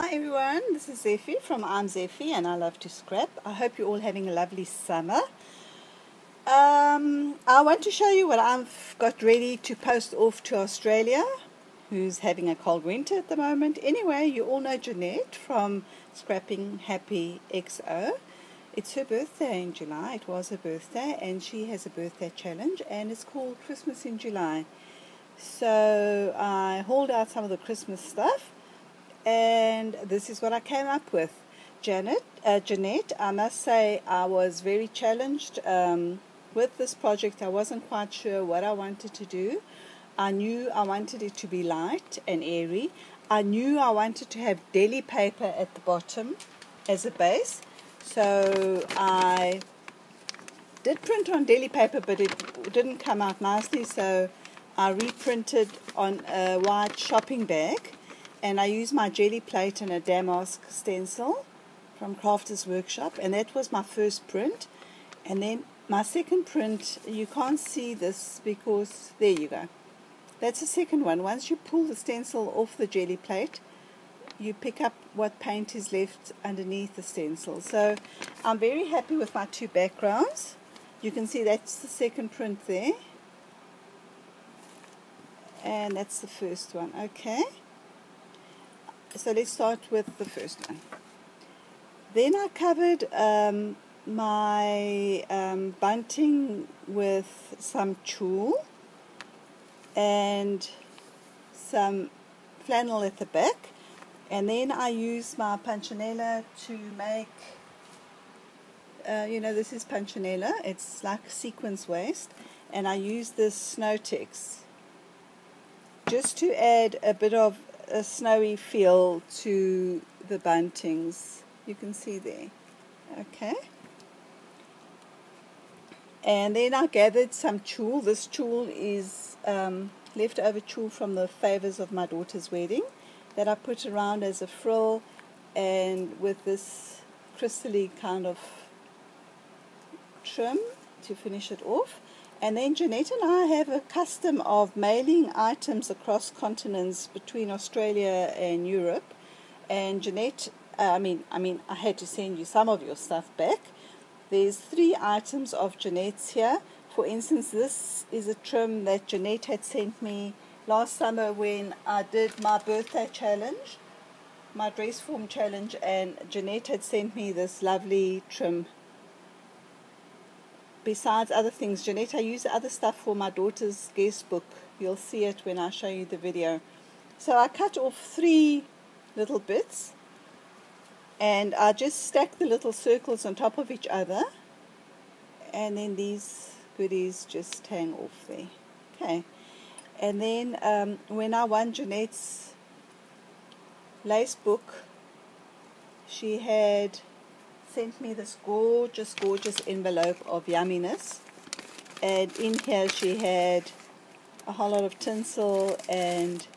Hi everyone, this is Zeffy from I'm Zeffy and I love to scrap. I hope you're all having a lovely summer. I want to show you what I've got ready to post off to Australia, who's having a cold winter at the moment. Anyway, you all know Jeanette from Scrappinhappy XO. It's her birthday in July. It was her birthday and she has a birthday challenge and it's called Christmas in July. So I hauled out some of the Christmas stuff. And this is what I came up with. Jeanette, I must say I was very challenged with this project. I wasn't quite sure what I wanted to do. I knew I wanted it to be light and airy. I knew I wanted to have deli paper at the bottom as a base. So I did print on deli paper, but it didn't come out nicely. So I reprinted on a white shopping bag. And I used my jelly plate and a damask stencil from Crafter's Workshop, and that was my first print. And then my second print, you can't see this because, there you go. That's the second one. Once you pull the stencil off the jelly plate, you pick up what paint is left underneath the stencil. So I'm very happy with my two backgrounds. You can see that's the second print there. And that's the first one, okay. So let's start with the first one. Then I covered my bunting with some tulle and some flannel at the back, and then I used my punchinella to make, this is punchinella, it's like sequins waist, and I used this snow tex just to add a bit of a snowy feel to the buntings. You can see there. Okay. And then I gathered some tulle. This tulle is leftover tulle from the favors of my daughter's wedding that I put around as a frill and with this crystally kind of trim to finish it off. And then Jeanette and I have a custom of mailing items across continents between Australia and Europe. And Jeanette, I had to send you some of your stuff back. There's 3 items of Jeanette's here. For instance, this is a trim that Jeanette had sent me last summer when I did my birthday challenge, my dress form challenge, and Jeanette had sent me this lovely trim. Besides other things, Jeanette, I use other stuff for my daughter's guest book. You'll see it when I show you the video. So I cut off 3 little bits and I just stack the little circles on top of each other, and then these goodies just hang off there. Okay. And then when I won Jeanette's lace book, she had sent me this gorgeous envelope of yumminess, and in here she had a whole lot of tinsel, and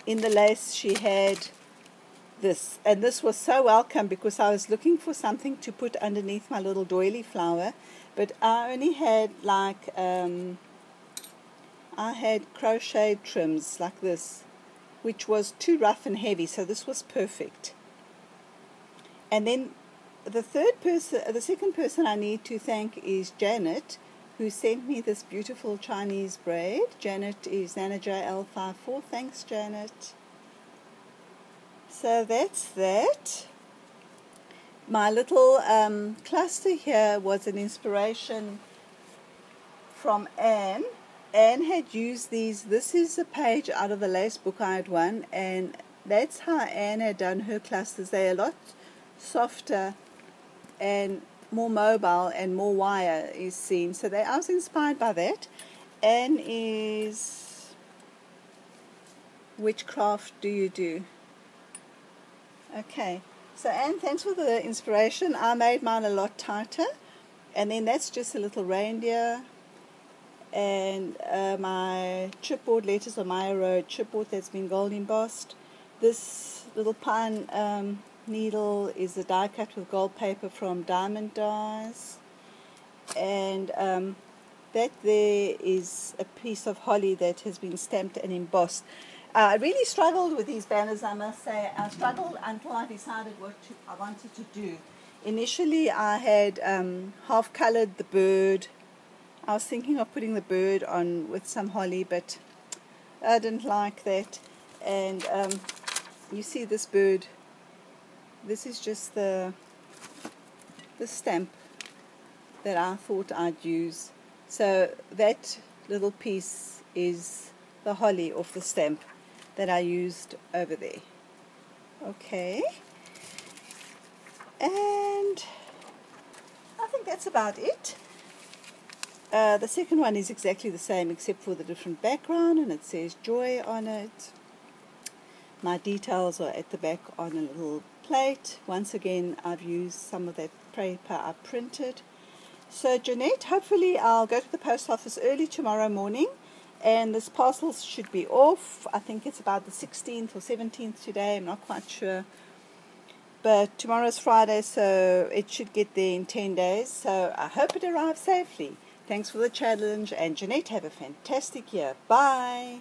in the lace she had this, and this was so welcome because I was looking for something to put underneath my little doily flower, but I only had like I had crocheted trims like this, which was too rough and heavy, so this was perfect. And then the second person I need to thank is Janet, who sent me this beautiful Chinese braid. Janet is NanaJL54. Thanks, Janet. So that's that. My little cluster here was an inspiration from Anne. Anne had used these. This is a page out of the lace book I had won, and that's how Anne had done her clusters. They're a lot softer and more mobile and more wire is seen. So I was inspired by that. Anne is, which craft do you do? Okay, so Anne, thanks for the inspiration. I made mine a lot tighter, and then that's just a little reindeer, and my chipboard letters on Maya Road chipboard that's been gold embossed. This little pine needle is a die cut with gold paper from Diamond Dies, and that there is a piece of holly that has been stamped and embossed. I really struggled with these banners, I must say. I struggled until I decided what I wanted to do. Initially, I had half-colored the bird. I was thinking of putting the bird on with some holly, but I didn't like that. And you see this bird. This is just the stamp that I thought I'd use. So that little piece is the holly off the stamp that I used over there. Okay, and I think that's about it. The second one is exactly the same except for the different background, and it says joy on it. My details are at the back on a little plate. Once again, I've used some of that paper I printed. So Jeanette, hopefully I'll go to the post office early tomorrow morning, and this parcel should be off. I think it's about the 16th or 17th today, I'm not quite sure. But tomorrow's Friday, so it should get there in 10 days. So I hope it arrives safely. Thanks for the challenge, and Jeanette, have a fantastic year. Bye.